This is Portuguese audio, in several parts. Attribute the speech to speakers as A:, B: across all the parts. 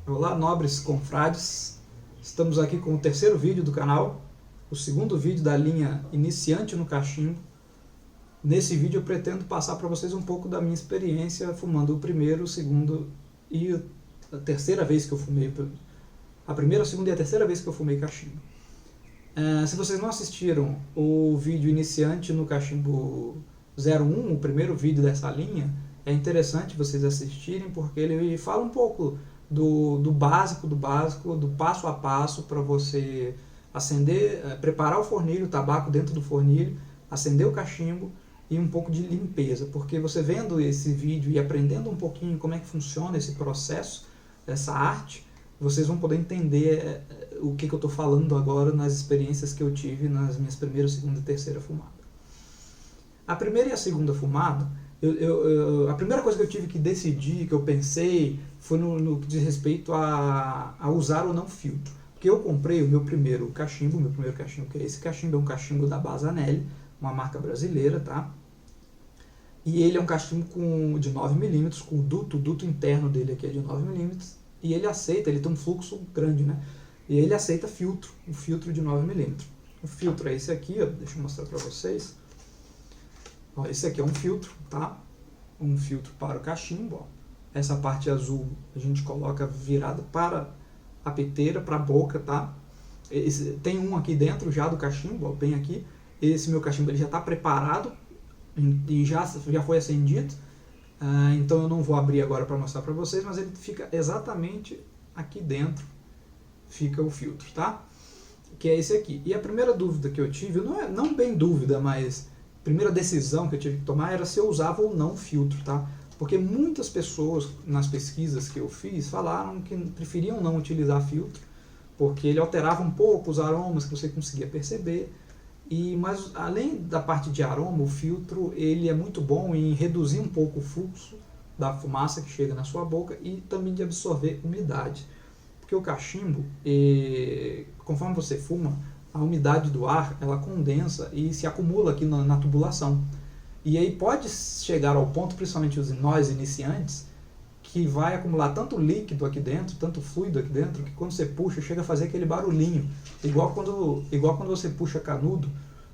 A: Olá, nobres confrades, estamos aqui com o terceiro vídeo do canal, o segundo vídeo da linha Iniciante no Cachimbo. Nesse vídeo eu pretendo passar para vocês um pouco da minha experiência fumando o primeiro, o segundo e a terceira vez que eu fumei, a primeira, a segunda e a terceira vez que eu fumei cachimbo. Se vocês não assistiram o vídeo Iniciante no Cachimbo 01, o primeiro vídeo dessa linha, é interessante vocês assistirem porque ele fala um pouco do básico, do passo a passo para você acender, preparar o fornilho, o tabaco dentro do fornilho, acender o cachimbo e um pouco de limpeza, porque você vendo esse vídeo e aprendendo um pouquinho como é que funciona esse processo, essa arte, vocês vão poder entender o que eu estou falando agora nas experiências que eu tive nas minhas primeira, segunda e terceira fumadas. A primeira e a segunda fumada, a primeira coisa que eu tive que decidir, que eu pensei, foi no que diz respeito a usar ou não filtro. Porque eu comprei o meu primeiro cachimbo, que é esse cachimbo, é um cachimbo da Bazanelli, uma marca brasileira, tá? E ele é um cachimbo de 9mm, com o duto interno dele aqui é de 9mm, e ele aceita, ele tem um fluxo grande, né? E ele aceita filtro, um filtro de 9mm. O filtro é esse aqui, ó, deixa eu mostrar para vocês. Ó, esse aqui é um filtro, tá? Um filtro para o cachimbo, ó. Essa parte azul a gente coloca virada para a peteira, para a boca, tá? Tem um aqui dentro já do cachimbo, ó, bem aqui. Esse meu cachimbo ele já está preparado e já foi acendido. Então eu não vou abrir agora para mostrar para vocês, mas ele fica exatamente aqui dentro, fica o filtro, tá? Que é esse aqui. E a primeira dúvida que eu tive, não bem dúvida, mas a primeira decisão que eu tive que tomar era se eu usava ou não filtro, tá? Porque muitas pessoas, nas pesquisas que eu fiz, falaram que preferiam não utilizar filtro, porque ele alterava um pouco os aromas que você conseguia perceber. Mas além da parte de aroma, o filtro ele é muito bom em reduzir um pouco o fluxo da fumaça que chega na sua boca e também de absorver umidade. Porque o cachimbo, conforme você fuma, a umidade do ar ela condensa e se acumula aqui na tubulação. E aí pode chegar ao ponto, principalmente nós iniciantes, que vai acumular tanto líquido aqui dentro, tanto fluido aqui dentro, que quando você puxa, chega a fazer aquele barulhinho. Igual quando você puxa canudo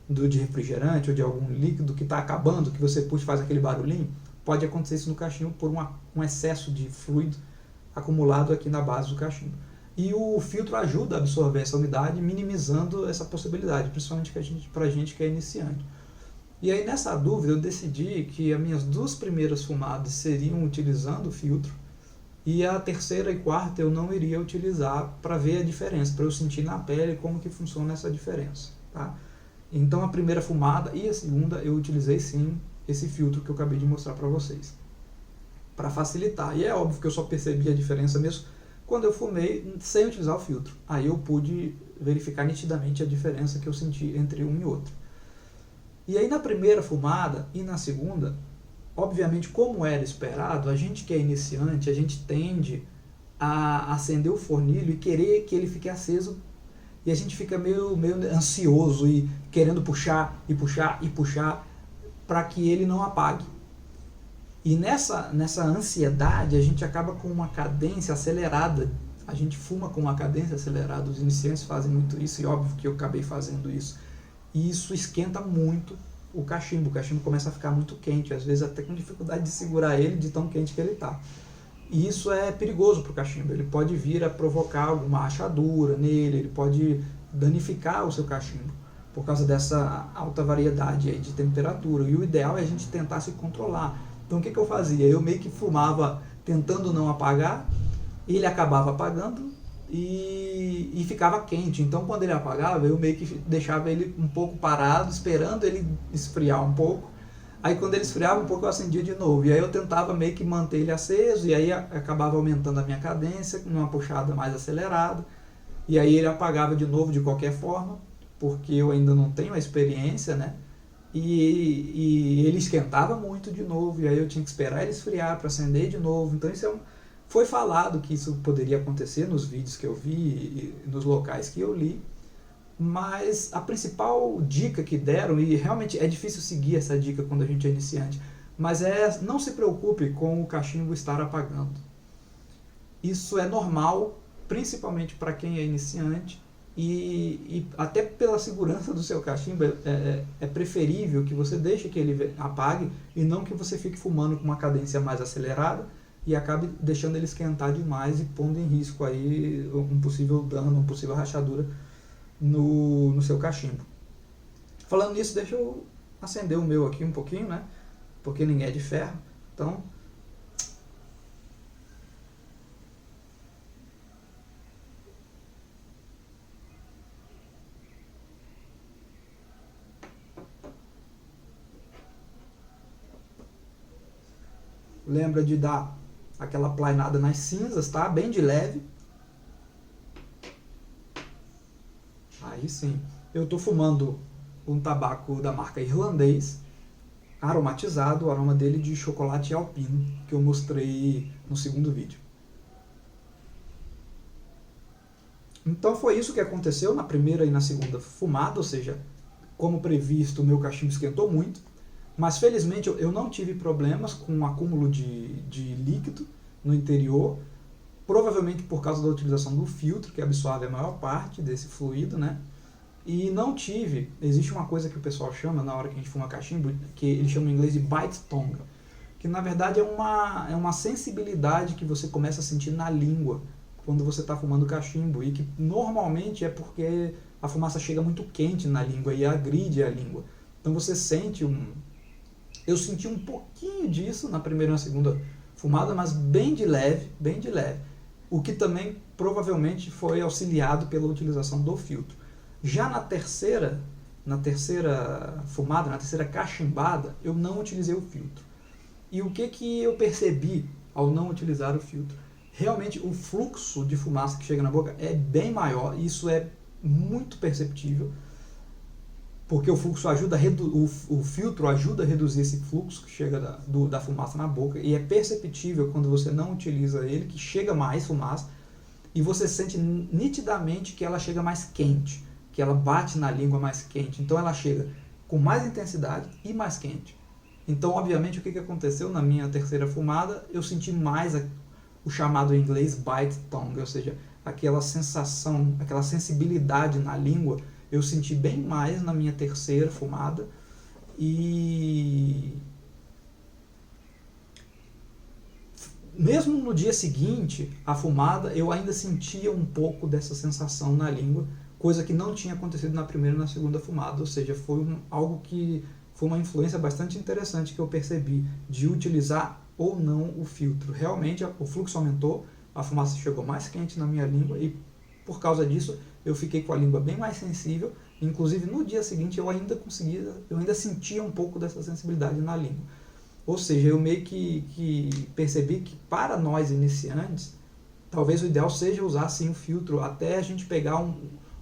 A: de refrigerante ou de algum líquido que está acabando, que você puxa e faz aquele barulhinho. Pode acontecer isso no cachimbo por um excesso de fluido acumulado aqui na base do cachimbo. E o filtro ajuda a absorver essa umidade, minimizando essa possibilidade, principalmente para a gente que é iniciante. E aí nessa dúvida eu decidi que as minhas duas primeiras fumadas seriam utilizando o filtro e a terceira e quarta eu não iria utilizar para ver a diferença, para eu sentir na pele como que funciona essa diferença, tá? Então a primeira fumada e a segunda eu utilizei sim esse filtro que eu acabei de mostrar para vocês, para facilitar. E é óbvio que eu só percebi a diferença mesmo quando eu fumei sem utilizar o filtro. Aí eu pude verificar nitidamente a diferença que eu senti entre um e outro. E aí na primeira fumada e na segunda, obviamente como era esperado, a gente que é iniciante, a gente tende a acender o fornilho e querer que ele fique aceso, e a gente fica meio ansioso e querendo puxar para que ele não apague. E nessa ansiedade a gente acaba com uma cadência acelerada, a gente fuma com uma cadência acelerada, os iniciantes fazem muito isso e óbvio que eu acabei fazendo isso. E isso esquenta muito o cachimbo começa a ficar muito quente, às vezes até com dificuldade de segurar ele de tão quente que ele está. E isso é perigoso para o cachimbo, ele pode vir a provocar alguma rachadura nele, ele pode danificar o seu cachimbo, por causa dessa alta variedade aí de temperatura. E o ideal é a gente tentar se controlar. Então o que eu fazia? Eu meio que fumava tentando não apagar, ele acabava apagando, e ficava quente. Então quando ele apagava eu meio que deixava ele um pouco parado, esperando ele esfriar um pouco. Aí quando ele esfriava um pouco eu acendia de novo, e aí eu tentava meio que manter ele aceso, e aí acabava aumentando a minha cadência numa puxada mais acelerada, e aí ele apagava de novo de qualquer forma, porque eu ainda não tenho a experiência, né? E ele esquentava muito de novo, e aí eu tinha que esperar ele esfriar para acender de novo. Então isso foi falado que isso poderia acontecer nos vídeos que eu vi e nos locais que eu li, mas a principal dica que deram, e realmente é difícil seguir essa dica quando a gente é iniciante, mas não se preocupe com o cachimbo estar apagando. Isso é normal, principalmente para quem é iniciante, e até pela segurança do seu cachimbo é preferível que você deixe que ele apague e não que você fique fumando com uma cadência mais acelerada e acabe deixando ele esquentar demais e pondo em risco aí um possível dano, uma possível rachadura no seu cachimbo. Falando nisso, deixa eu acender o meu aqui um pouquinho, né? Porque ninguém é de ferro. Então, lembra de dar aquela plainada nas cinzas, tá? Bem de leve. Aí sim. Eu estou fumando um tabaco da marca Irlandês, aromatizado, o aroma dele de chocolate alpino, que eu mostrei no segundo vídeo. Então foi isso que aconteceu na primeira e na segunda fumada, ou seja, como previsto, o meu cachimbo esquentou muito, mas felizmente eu não tive problemas com o acúmulo de líquido no interior, provavelmente por causa da utilização do filtro, que absorve a maior parte desse fluido, né? E não tive, existe uma coisa que o pessoal chama na hora que a gente fuma cachimbo, que eles chamam em inglês de bite tongue, que na verdade é uma sensibilidade que você começa a sentir na língua quando você está fumando cachimbo, e que normalmente é porque a fumaça chega muito quente na língua e agride a língua. Então você sente eu senti um pouquinho disso na primeira e na segunda fumada, mas bem de leve, o que também provavelmente foi auxiliado pela utilização do filtro. Já na terceira fumada, na terceira cachimbada, eu não utilizei o filtro. E o que eu percebi ao não utilizar o filtro? Realmente o fluxo de fumaça que chega na boca é bem maior, e isso é muito perceptível, porque o filtro ajuda a reduzir esse fluxo que chega da fumaça na boca, e é perceptível quando você não utiliza ele, que chega mais fumaça, e você sente nitidamente que ela chega mais quente, que ela bate na língua mais quente, então ela chega com mais intensidade e mais quente. Então, obviamente, o que aconteceu na minha terceira fumada? Eu senti mais o chamado em inglês bite tongue, ou seja, aquela sensação, aquela sensibilidade na língua, eu senti bem mais na minha terceira fumada, e mesmo no dia seguinte, a fumada, eu ainda sentia um pouco dessa sensação na língua, coisa que não tinha acontecido na primeira e na segunda fumada, ou seja, foi algo que foi uma influência bastante interessante que eu percebi, de utilizar ou não o filtro. Realmente o fluxo aumentou, a fumaça chegou mais quente na minha língua, e por causa disso eu fiquei com a língua bem mais sensível. Inclusive no dia seguinte eu ainda sentia um pouco dessa sensibilidade na língua. Ou seja, eu meio que percebi que para nós iniciantes, talvez o ideal seja usar sim o filtro até a gente pegar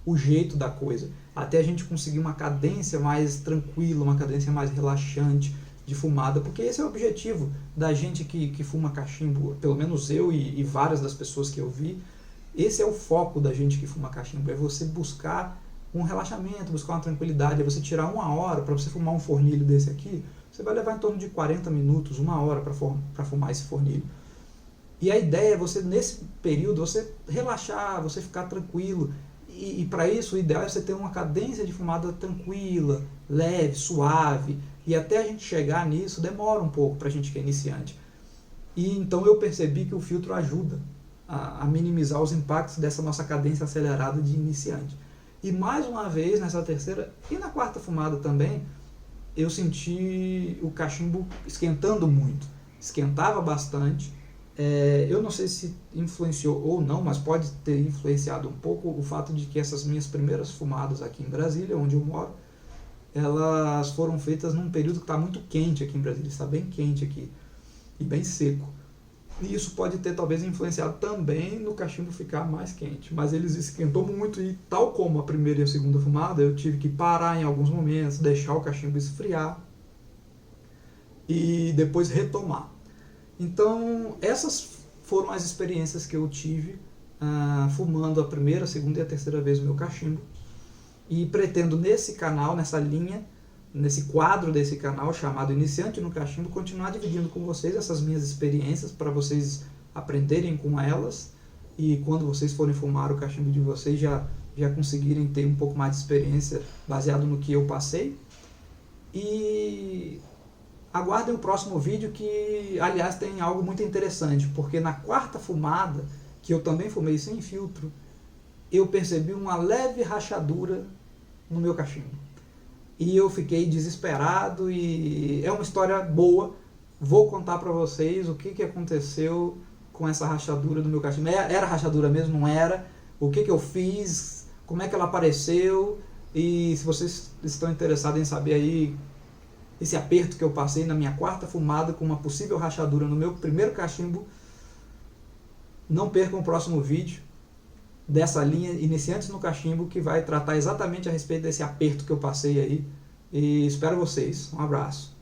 A: o jeito da coisa, até a gente conseguir uma cadência mais tranquila, uma cadência mais relaxante de fumada, porque esse é o objetivo da gente que fuma cachimbo, pelo menos eu e várias das pessoas que eu vi. Esse é o foco da gente que fuma cachimbo, é você buscar um relaxamento, buscar uma tranquilidade, é você tirar 1 hora para você fumar um fornilho desse aqui, você vai levar em torno de 40 minutos, 1 hora para fumar esse fornilho. E a ideia é você, nesse período, você relaxar, você ficar tranquilo. E para isso, o ideal é você ter uma cadência de fumada tranquila, leve, suave. E até a gente chegar nisso, demora um pouco para a gente que é iniciante. E então eu percebi que o filtro ajuda a minimizar os impactos dessa nossa cadência acelerada de iniciante. E mais uma vez, nessa terceira e na quarta fumada também, eu senti o cachimbo esquentando muito. Esquentava bastante. Eu não sei se influenciou ou não, mas pode ter influenciado um pouco o fato de que essas minhas primeiras fumadas aqui em Brasília, onde eu moro, elas foram feitas num período que está muito quente aqui em Brasília, está bem quente aqui e bem seco. E isso pode ter talvez influenciado também no cachimbo ficar mais quente, mas eles esquentou muito, e tal como a primeira e a segunda fumada, eu tive que parar em alguns momentos, deixar o cachimbo esfriar e depois retomar. Então, essas foram as experiências que eu tive fumando a primeira, a segunda e a terceira vez o meu cachimbo. E pretendo nesse canal, nessa linha, nesse quadro desse canal chamado Iniciante no Cachimbo, continuar dividindo com vocês essas minhas experiências, para vocês aprenderem com elas, e quando vocês forem fumar o cachimbo de vocês já conseguirem ter um pouco mais de experiência baseado no que eu passei. E aguardem o próximo vídeo, que aliás tem algo muito interessante, porque na quarta fumada, que eu também fumei sem filtro, eu percebi uma leve rachadura no meu cachimbo. E eu fiquei desesperado, e é uma história boa. Vou contar para vocês o que aconteceu com essa rachadura do meu cachimbo. Era rachadura mesmo? Não era? O que eu fiz? Como é que ela apareceu? E se vocês estão interessados em saber aí esse aperto que eu passei na minha quarta fumada com uma possível rachadura no meu primeiro cachimbo, não percam o próximo vídeo dessa linha Iniciantes no Cachimbo, que vai tratar exatamente a respeito desse aperto que eu passei aí. E espero vocês. Um abraço.